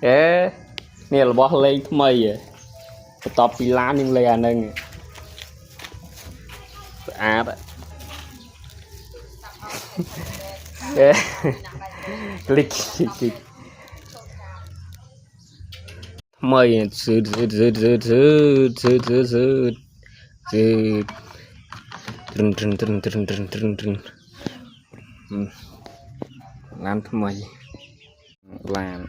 ế nè là bỏ lên mây à tập bị lá nhưng lên à nâng à đấy ế click mây sượt trừng làm mây làm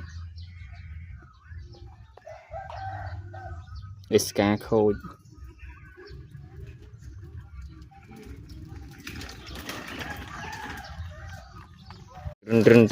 Ska code làm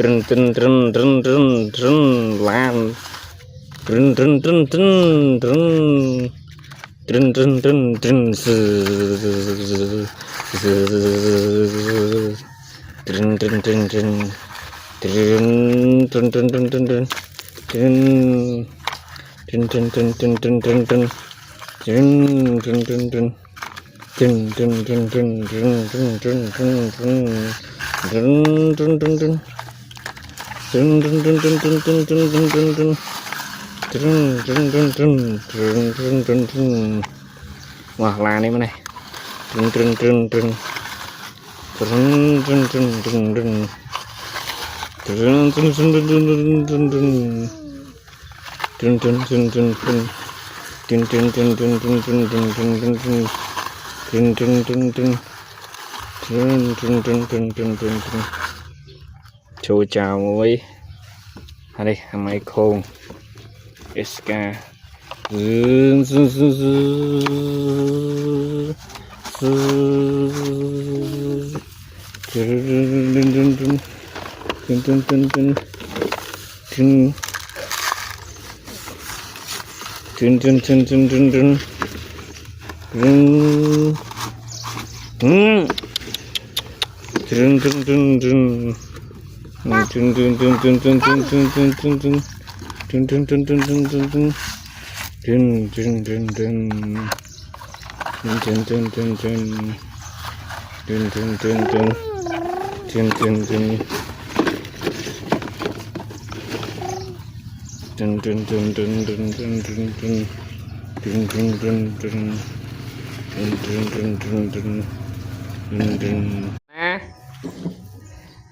wah lah ini mana chào chào với đây máy khôn Ska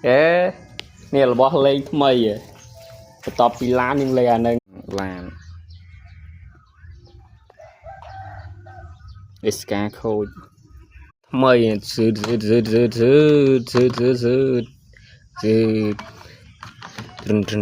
ế nè là bỏ lên mây à tập bị lá nhưng lên à nâng làm Ska code mây sượt